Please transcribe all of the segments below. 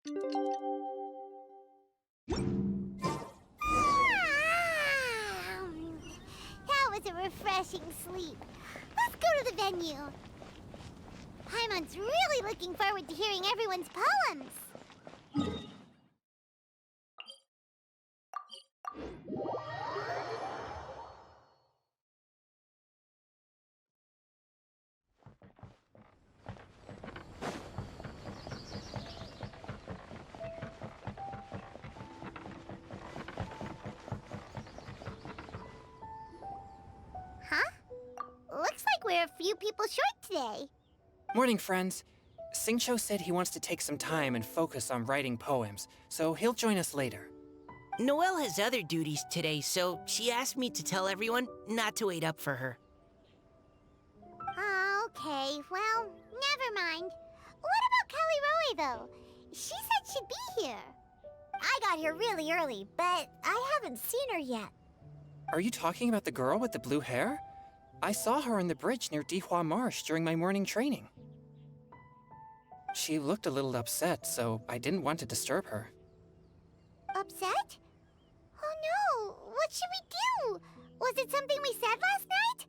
That was a refreshing sleep. Let's go to the venue. Paimon's really looking forward to hearing everyone's poems. Looks like we're a few people short today. Morning, friends. Singcho said he wants to take some time and focus on writing poems, so he'll join us later. Noelle has other duties today, so she asked me to tell everyone not to wait up for her. Okay, well, never mind. What about Kalliroi, though? She said she'd be here. I got here really early, but I haven't seen her yet. Are you talking about the girl with the blue hair? I saw her on the bridge near Dihua Marsh during my morning training. She looked a little upset, so I didn't want to disturb her. Upset? Oh no, what should we do? Was it something we said last night?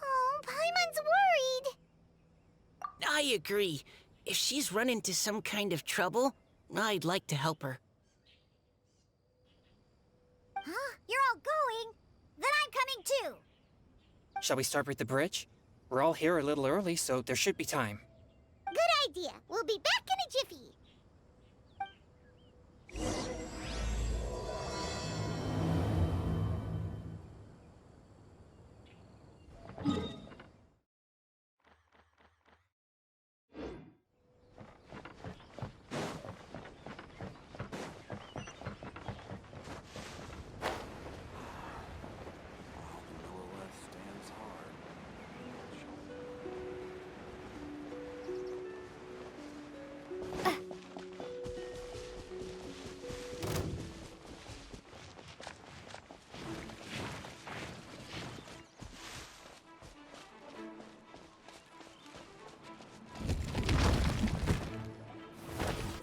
Oh, Paimon's worried. I agree. If she's run into some kind of trouble, I'd like to help her. Huh? You're all going? Then I'm coming too. Shall we start with the bridge? We're all here a little early, so there should be time. Good idea. We'll be back in a jiffy.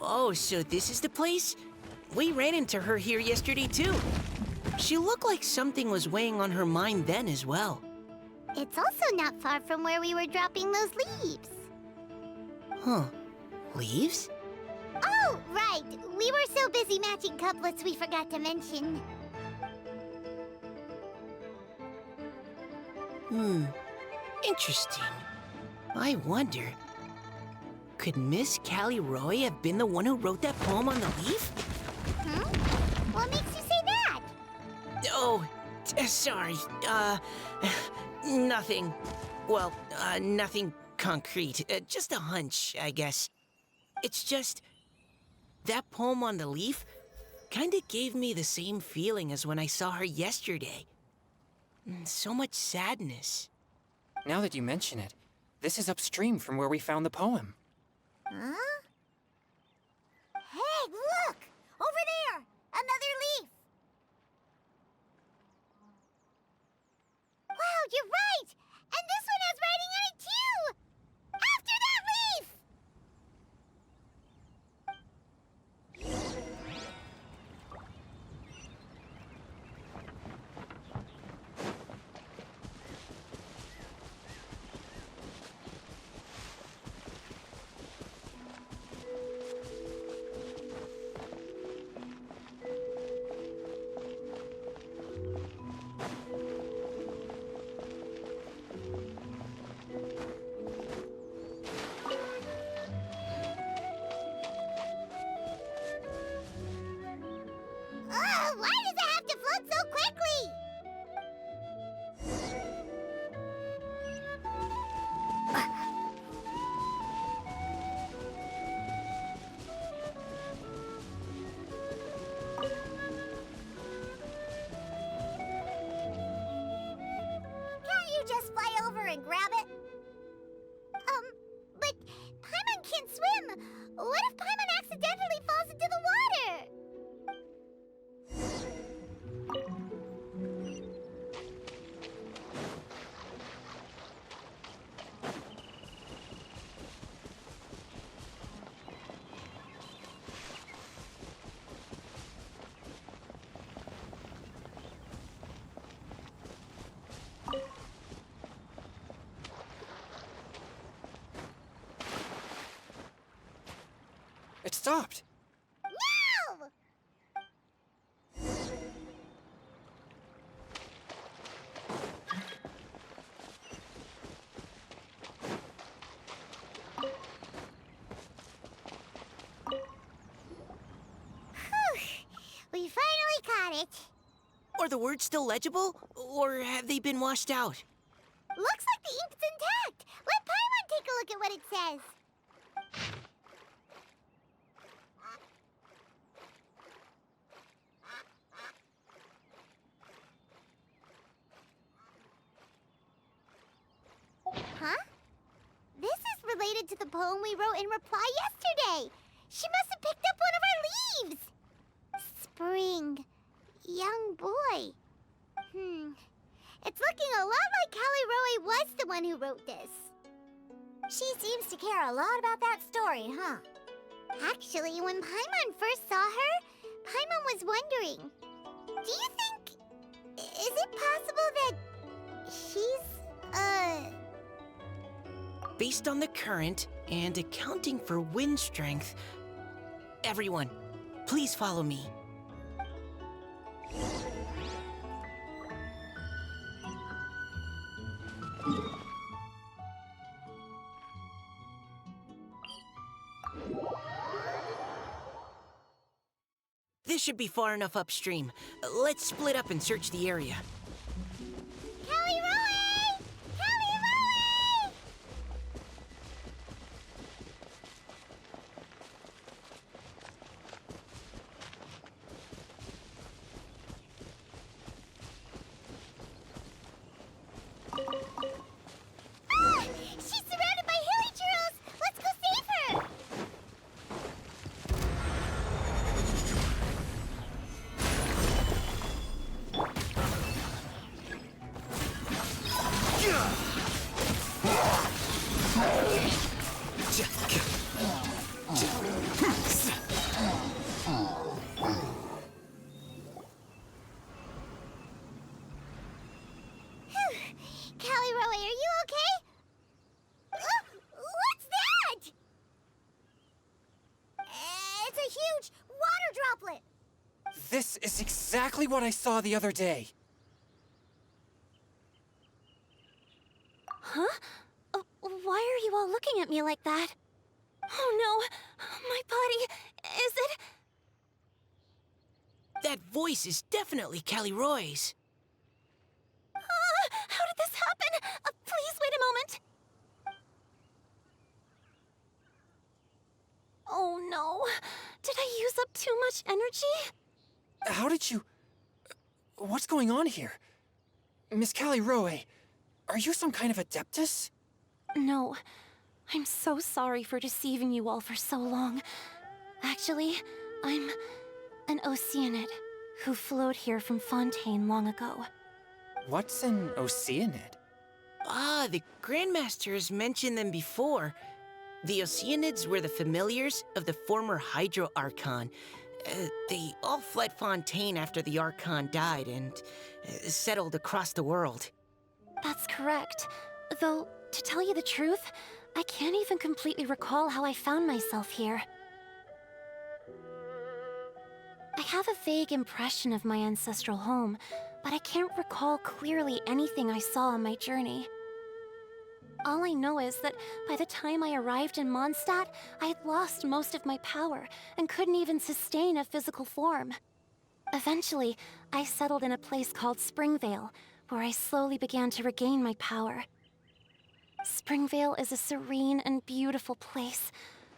Oh, so this is the place? We ran into her here yesterday, too. She looked like something was weighing on her mind then as well. It's also not far from where we were dropping those leaves. Huh. Leaves? Oh, right. We were so busy matching couplets we forgot to mention. Interesting. I wonder... could Miss Kalliroi have been the one who wrote that poem on the leaf? What makes you say that? Oh, sorry. Nothing. Well, nothing concrete. Just a hunch, I guess. It's just... that poem on the leaf kinda gave me the same feeling as when I saw her yesterday. So much sadness. Now that you mention it, this is upstream from where we found the poem. Huh? Hey, look! Over there! Another leaf! Wow, you're right! And this one has writing on it, too! After that leaf! Why does it have to float so quickly? Can't you just fly over and grab it? But Paimon can't swim. What if Paimon accidentally falls into the water? It stopped. No! We finally caught it. Are the words still legible, or have they been washed out? Looks like the ink's intact. Let Paimon take a look at what it says. Huh? This is related to the poem we wrote in reply yesterday. She must have picked up one of our leaves. Spring. Young boy. It's looking a lot like Kalliroi was the one who wrote this. She seems to care a lot about that story, huh? Actually, when Paimon first saw her, Paimon was wondering, do you think... is it possible that she's, Based on the current and accounting for wind strength, everyone, please follow me. This should be far enough upstream. Let's split up and search the area. Kalliroi! Kalliroi! Ah! She's surrounded by hilly churls! Let's go save her! Kalliroi, are you okay? What's that? It's a huge water droplet. This is exactly what I saw the other day. Huh? Why are you all looking at me like that? Oh no, my body, is it? That voice is definitely Kalliroi. How did this happen? Please wait a moment. Oh no, did I use up too much energy? How did you... What's going on here? Miss Kalliroi, are you some kind of adeptus? No, I'm so sorry for deceiving you all for so long. Actually, I'm an Oceanid who flowed here from Fontaine long ago. What's an Oceanid? Ah, the Grandmaster has mentioned them before. The Oceanids were the familiars of the former Hydro Archon. They all fled Fontaine after the Archon died and settled across the world. That's correct. Though, to tell you the truth, I can't even completely recall how I found myself here. I have a vague impression of my ancestral home, but I can't recall clearly anything I saw on my journey. All I know is that by the time I arrived in Mondstadt, I had lost most of my power and couldn't even sustain a physical form. Eventually, I settled in a place called Springvale, where I slowly began to regain my power. Springvale is a serene and beautiful place.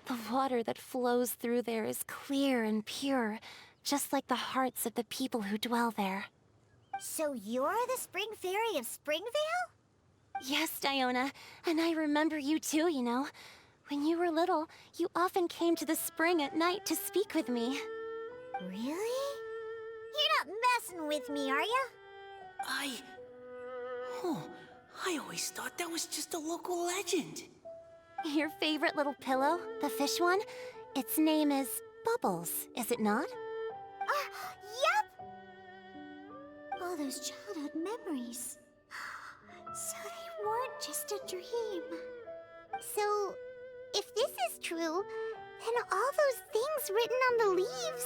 The water that flows through there is clear and pure, just like the hearts of the people who dwell there. So you're the Spring Fairy of Springvale? Yes, Diona, and I remember you too, you know. When you were little, you often came to the spring at night to speak with me. Really? You're not messing with me, are you? I always thought that was just a local legend. Your favorite little pillow, the fish one? Its name is Bubbles, is it not? Yup! All those childhood memories. So they weren't just a dream. So, if this is true, And all those things written on the leaves.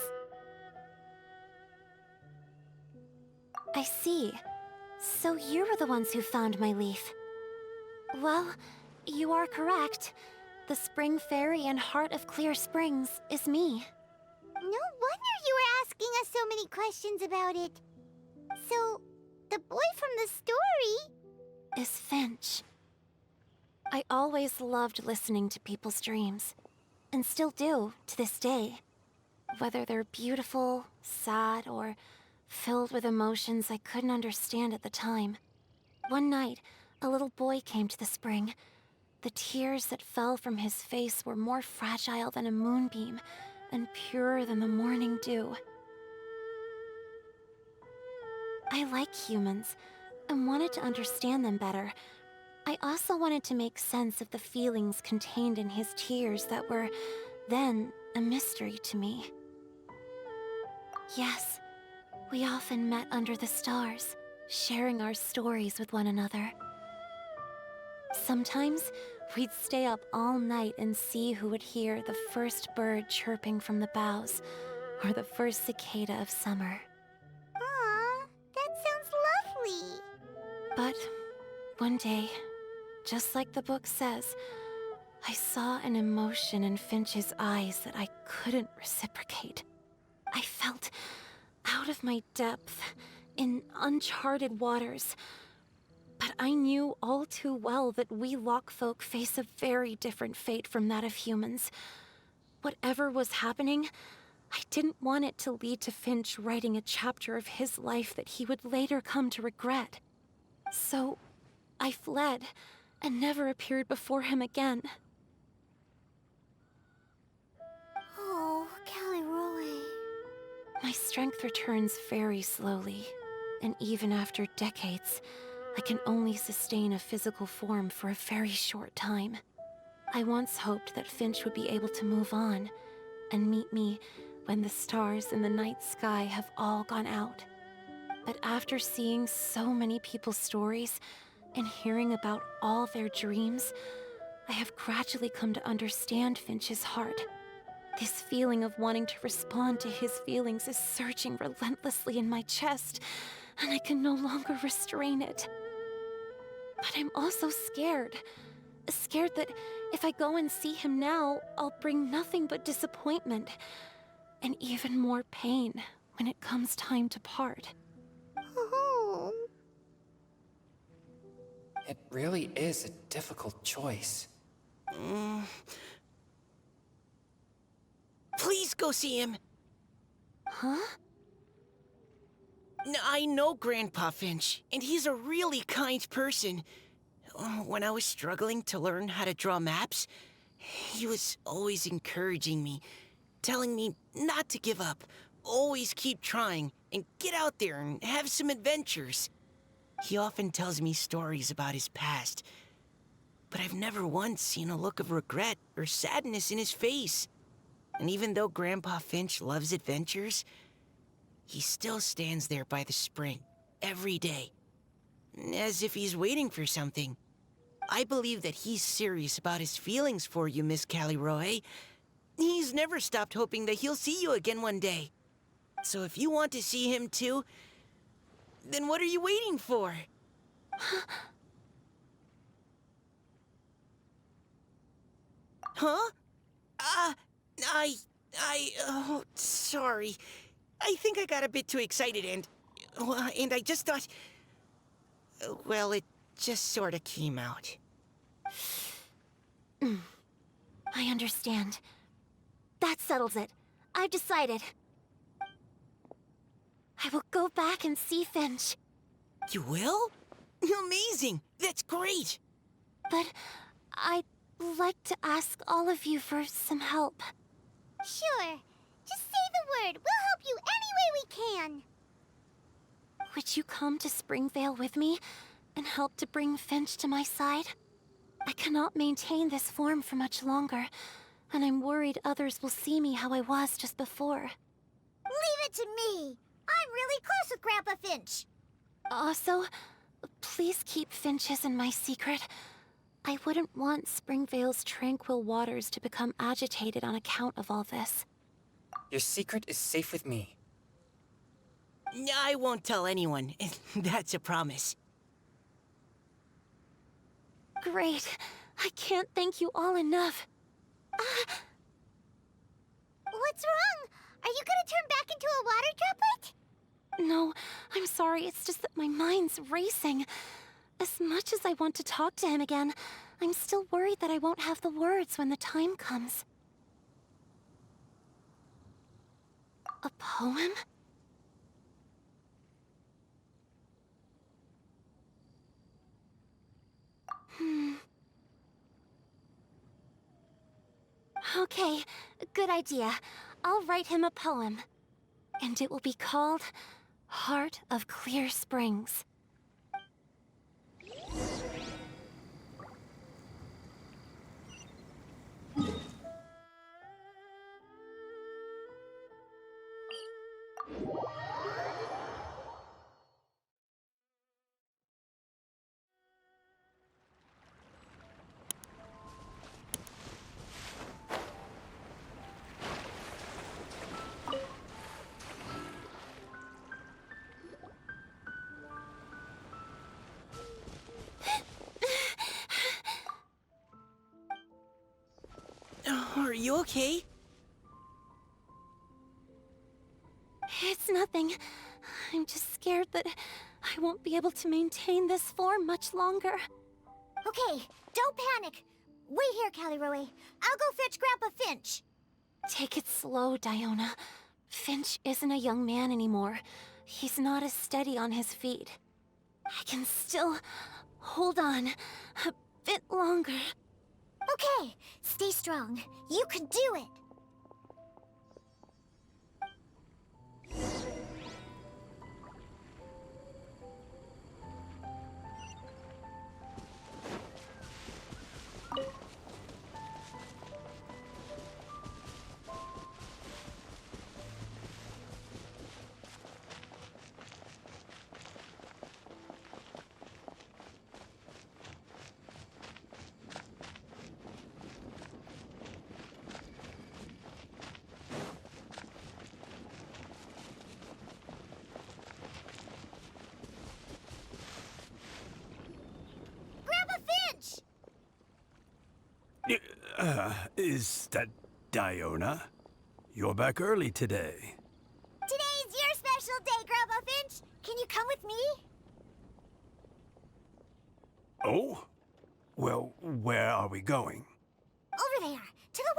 I see. So you were the ones who found my leaf. Well, you are correct. The Spring Fairy and Heart of Clear Springs is me. No wonder you were asking us so many questions about it. So, the boy from the story Is Finch. I always loved listening to people's dreams, and still do to this day. Whether they're beautiful, sad, or filled with emotions I couldn't understand at the time. One night, a little boy came to the spring. The tears that fell from his face were more fragile than a moonbeam, and purer than the morning dew. I like humans, and wanted to understand them better. I also wanted to make sense of the feelings contained in his tears that were, then, a mystery to me. Yes, we often met under the stars, sharing our stories with one another. Sometimes, we'd stay up all night and see who would hear the first bird chirping from the boughs, or the first cicada of summer. Aw, that sounds lovely. But one day, just like the book says, I saw an emotion in Finch's eyes that I couldn't reciprocate. I felt out of my depth, in uncharted waters. But I knew all too well that we Lockfolk face a very different fate from that of humans. Whatever was happening, I didn't want it to lead to Finch writing a chapter of his life that he would later come to regret. So, I fled, and never appeared before him again. Oh, Kalliroyi. My strength returns very slowly, and even after decades, I can only sustain a physical form for a very short time. I once hoped that Finch would be able to move on, and meet me when the stars in the night sky have all gone out. But after seeing so many people's stories, and hearing about all their dreams, I have gradually come to understand Finch's heart. This feeling of wanting to respond to his feelings is surging relentlessly in my chest, and I can no longer restrain it. But I'm also scared. Scared that if I go and see him now, I'll bring nothing but disappointment, and even more pain when it comes time to part. Oh. It really is a difficult choice. Please go see him. Huh? I know Grandpa Finch, and he's a really kind person. When I was struggling to learn how to draw maps, he was always encouraging me, telling me not to give up, always keep trying, and get out there and have some adventures. He often tells me stories about his past, but I've never once seen a look of regret or sadness in his face. And even though Grandpa Finch loves adventures, he still stands there by the spring, every day, as if he's waiting for something. I believe that he's serious about his feelings for you, Miss Kalliroi. He's never stopped hoping that he'll see you again one day. So if you want to see him too, then what are you waiting for? Huh? Oh, sorry. I think I got a bit too excited and I just thought, well, it just sort of came out. I understand. That settles it. I've decided. I will go back and see Finch. You will? Amazing! That's great! But I'd like to ask all of you for some help. Sure. Just say the word. We'll help you any way we can. Would you come to Springvale with me and help to bring Finch to my side? I cannot maintain this form for much longer, and I'm worried others will see me how I was just before. Leave it to me. I'm really close with Grandpa Finch. Also, please keep Finch in my secret. I wouldn't want Springveil's tranquil waters to become agitated on account of all this. Your secret is safe with me. I won't tell anyone. That's a promise. Great. I can't thank you all enough. What's wrong? Are you gonna turn back into a water droplet? No, I'm sorry. It's just that my mind's racing. As much as I want to talk to him again, I'm still worried that I won't have the words when the time comes. A poem? Okay, good idea. I'll write him a poem. And it will be called Heart of Clear Springs. Are you okay? It's nothing. I'm just scared that I won't be able to maintain this form much longer. Okay, don't panic. Wait here, Kalliroi. I'll go fetch Grandpa Finch. Take it slow, Diona. Finch isn't a young man anymore. He's not as steady on his feet. I can still hold on a bit longer. Okay, stay strong. You can do it. Is that Diona? You're back early today. Today's your special day, Grandpa Finch. Can you come with me? Oh? Well, where are we going? Over there, to the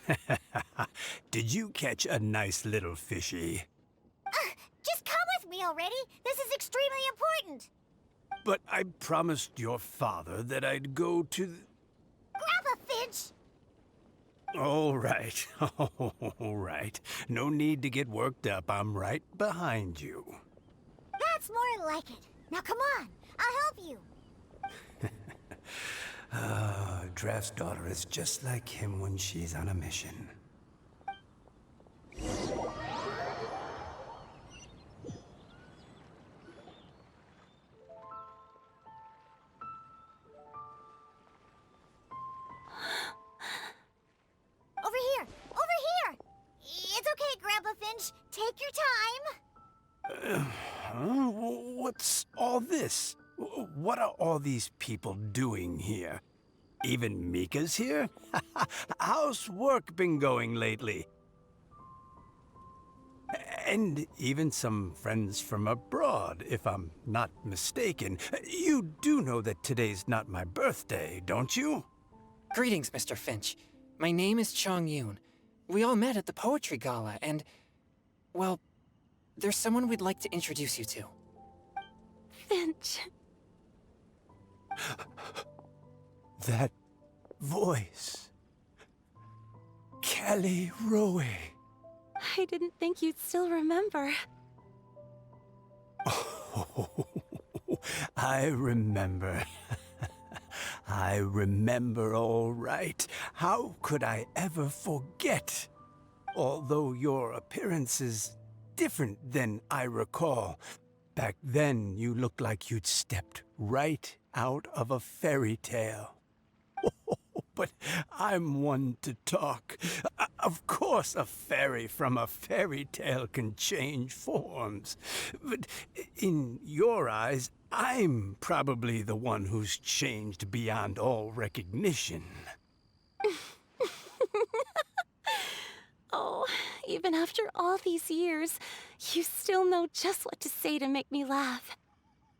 waterfall. Did you catch a nice little fishy? Just come with me already. This is extremely important. But I promised your father that I'd go to the... Grandpa Finch! All right. All right. No need to get worked up. I'm right behind you. That's more like it. Now come on, I'll help you. Draft's daughter is just like him when she's on a mission. Take your time. What's all this? What are all these people doing here? Even Mika's here? How's work been going lately? And even some friends from abroad, if I'm not mistaken. You do know that today's not my birthday, don't you? Greetings, Mr. Finch. My name is Chong Yoon. We all met at the poetry gala, and... well, there's someone we'd like to introduce you to. Finch. That voice. Kalliroyi. I didn't think you'd still remember. Oh, I remember. I remember all right. How could I ever forget? Although your appearance is different than I recall. Back then, you looked like you'd stepped right out of a fairy tale. But I'm one to talk. Of course a fairy from a fairy tale can change forms. But in your eyes, I'm probably the one who's changed beyond all recognition. Oh, even after all these years, you still know just what to say to make me laugh.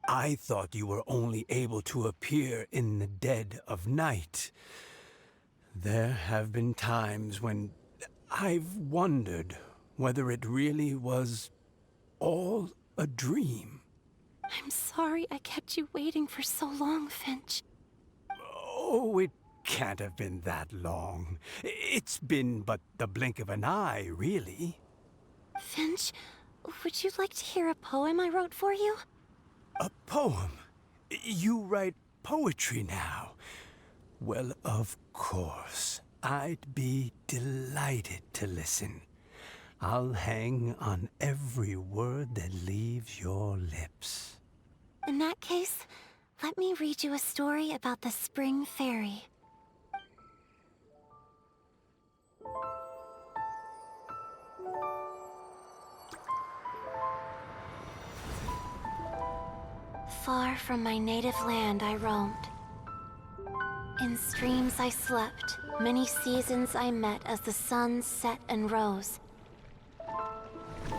I thought you were only able to appear in the dead of night. There have been times when I've wondered whether it really was all a dream. I'm sorry I kept you waiting for so long, Finch. Oh, it can't have been that long. It's been but the blink of an eye, really. Finch, would you like to hear a poem I wrote for you? A poem? You write poetry now? Well, of course. I'd be delighted to listen. I'll hang on every word that leaves your lips. In that case, let me read you a story about the Spring Fairy. Far from my native land I roamed. In streams I slept, many seasons I met as the sun set and rose.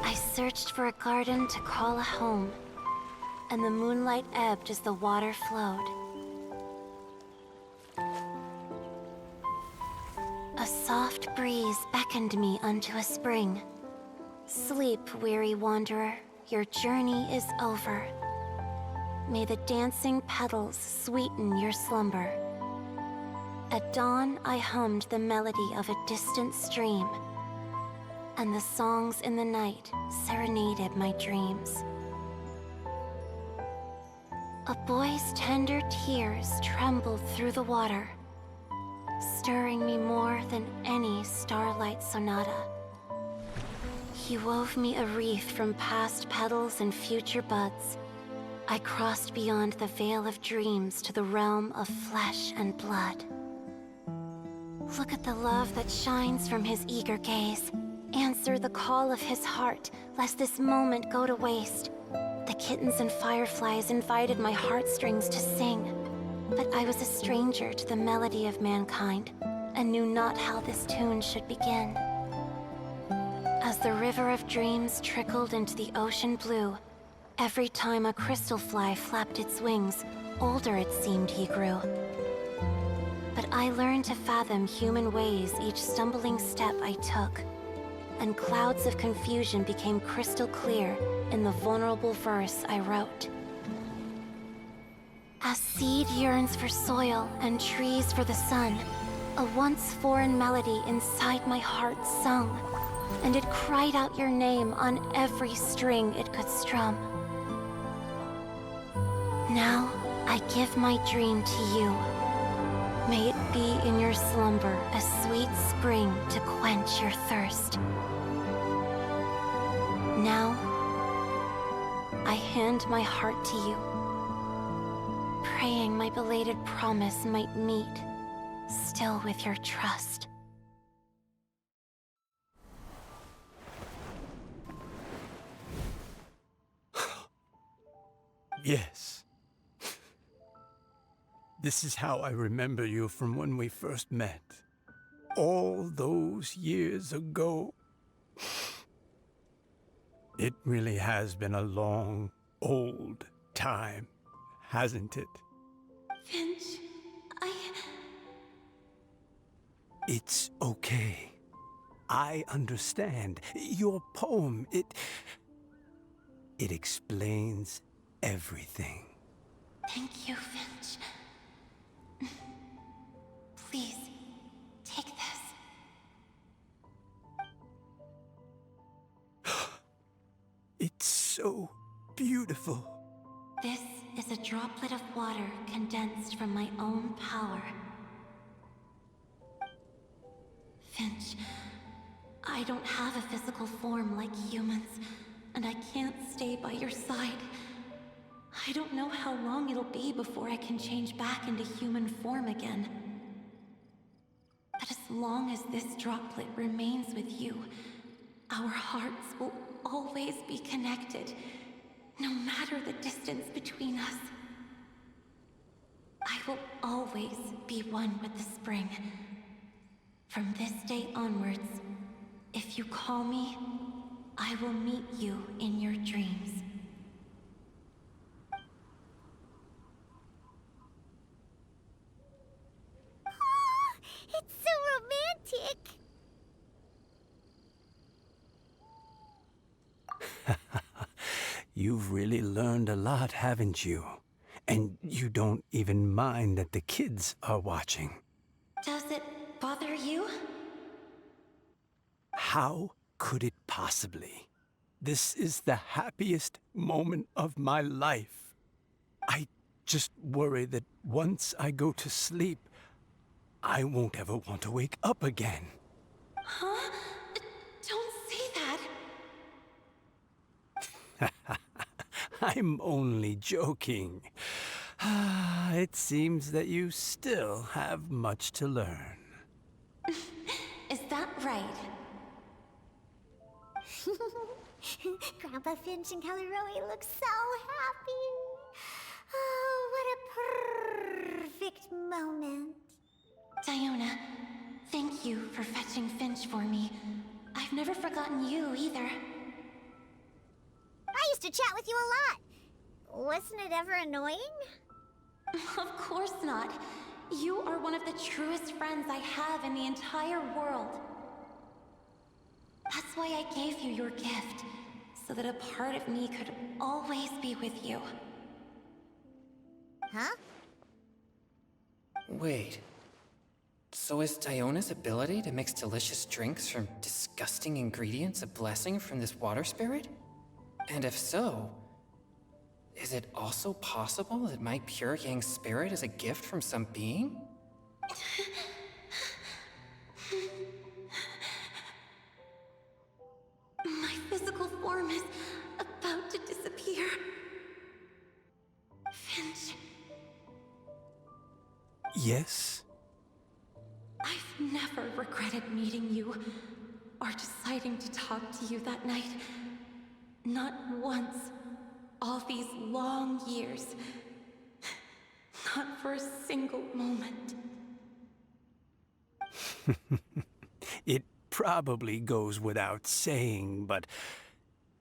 I searched for a garden to call a home, and the moonlight ebbed as the water flowed. A soft breeze beckoned me unto a spring. Sleep, weary wanderer, your journey is over. May the dancing petals sweeten your slumber. At dawn, I hummed the melody of a distant stream, and the songs in the night serenaded my dreams. A boy's tender tears trembled through the water, stirring me more than any starlight sonata. He wove me a wreath from past petals and future buds. I crossed beyond the veil of dreams to the realm of flesh and blood. Look at the love that shines from his eager gaze. Answer the call of his heart, lest this moment go to waste. The kittens and fireflies invited my heartstrings to sing, but I was a stranger to the melody of mankind, and knew not how this tune should begin. As the river of dreams trickled into the ocean blue, every time a crystal fly flapped its wings, older it seemed he grew. But I learned to fathom human ways each stumbling step I took, and clouds of confusion became crystal clear in the vulnerable verse I wrote. As seed yearns for soil and trees for the sun, a once foreign melody inside my heart sung, and it cried out your name on every string it could strum. Now I give my dream to you. May it be in your slumber a sweet spring to quench your thirst. Now, I hand my heart to you, praying my belated promise might meet, still with your trust. Yes. This is how I remember you from when we first met. All those years ago. It really has been a long, old time, hasn't it? Finch, It's okay. I understand. Your poem, it explains everything. Thank you, Finch. Please, take this. It's so beautiful. This is a droplet of water condensed from my own power. Finch, I don't have a physical form like humans, and I can't stay by your side. I don't know how long it'll be before I can change back into human form again. But as long as this droplet remains with you, our hearts will always be connected, no matter the distance between us. I will always be one with the spring. From this day onwards, if you call me, I will meet you in your dreams. It's so romantic! You've really learned a lot, haven't you? And you don't even mind that the kids are watching. Does it bother you? How could it possibly? This is the happiest moment of my life. I just worry that once I go to sleep, I won't ever want to wake up again. Huh? Don't say that. I'm only joking. It seems that you still have much to learn. Is that right? Grandpa Finch and Kalliroyi look so happy. Oh, what a perfect moment. Diona, thank you for fetching Finch for me. I've never forgotten you either. I used to chat with you a lot. Wasn't it ever annoying? Of course not. You are one of the truest friends I have in the entire world. That's why I gave you your gift, so that a part of me could always be with you. Huh? Wait. So is Diona's ability to mix delicious drinks from disgusting ingredients a blessing from this water spirit? And if so, is it also possible that my pure yang spirit is a gift from some being? My physical form is about to disappear. Finch, Yes? I've never regretted meeting you or deciding to talk to you that night. Not once. All these long years. Not for a single moment. It probably goes without saying, but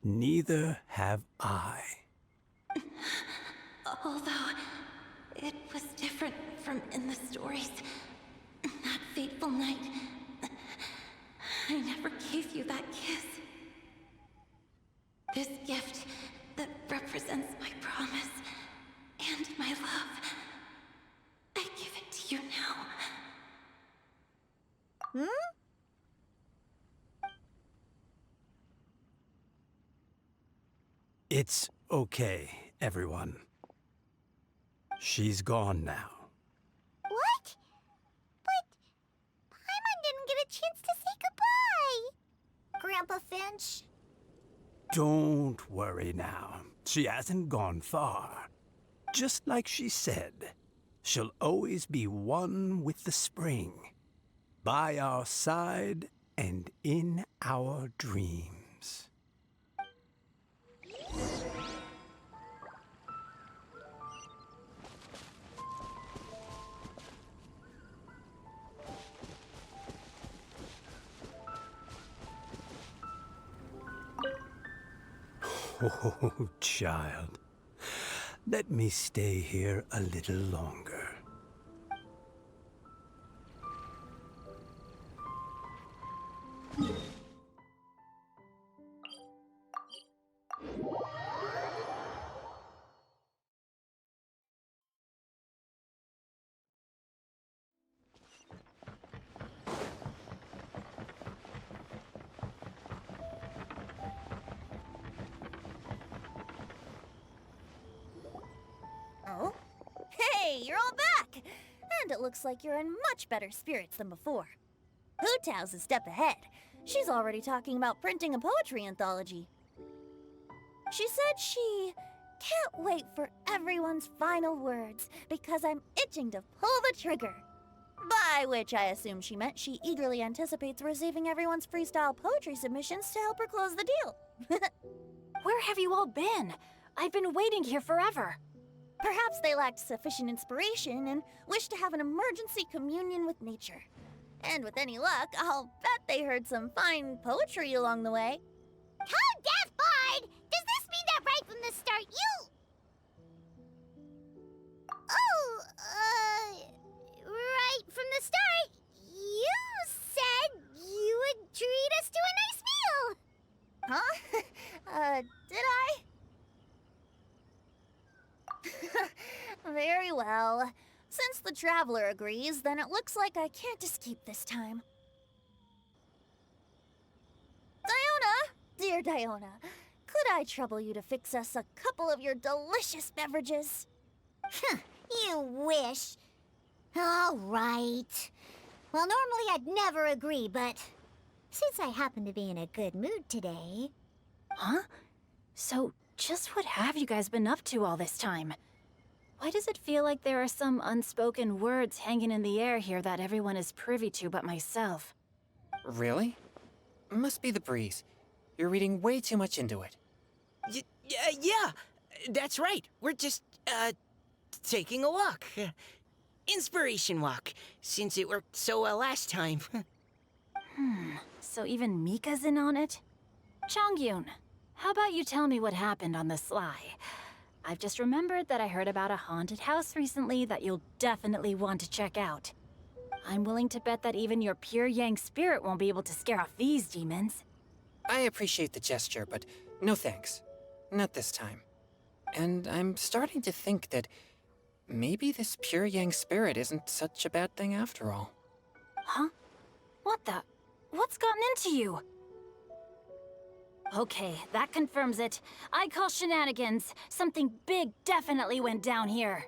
neither have I. Although, it was different from in the stories. That fateful night, I never gave you that kiss. This gift that represents my promise and my love, I give it to you now. Hmm? It's okay, everyone. She's gone now. What? But Paimon didn't get a chance to say goodbye. Grandpa Finch. Don't worry now. She hasn't gone far. Just like she said, she'll always be one with the spring. By our side and in our dreams. Oh, child. Let me stay here a little longer. Oh? Hey, you're all back! And it looks like you're in much better spirits than before. Hu Tao's a step ahead. She's already talking about printing a poetry anthology. She said she can't wait for everyone's final words because I'm itching to pull the trigger. By which I assume she meant she eagerly anticipates receiving everyone's freestyle poetry submissions to help her close the deal. Where have you all been? I've been waiting here forever. Perhaps they lacked sufficient inspiration and wished to have an emergency communion with nature. And with any luck, I'll bet they heard some fine poetry along the way. How deaf bard! Does this mean that right from the start you... Oh, right from the start, you said you would treat us to a nice meal! Huh? Did I? Very well. Since the traveler agrees, then it looks like I can't escape this time. Diona, dear Diona, could I trouble you to fix us a couple of your delicious beverages? You wish. All right. Well, normally I'd never agree, but since I happen to be in a good mood today... Huh? So, just what have you guys been up to all this time? Why does it feel like there are some unspoken words hanging in the air here that everyone is privy to but myself? Really? Must be the breeze. You're reading way too much into it. Yeah, that's right. We're just, taking a walk. Inspiration walk, since it worked so well last time. So even Mika's in on it? Chongyun, how about you tell me what happened on the sly? I've just remembered that I heard about a haunted house recently that you'll definitely want to check out. I'm willing to bet that even your pure Yang spirit won't be able to scare off these demons. I appreciate the gesture, but no thanks. Not this time. And I'm starting to think that maybe this pure Yang spirit isn't such a bad thing after all. Huh? What the? What's gotten into you? Okay, that confirms it. I call shenanigans. Something big definitely went down here.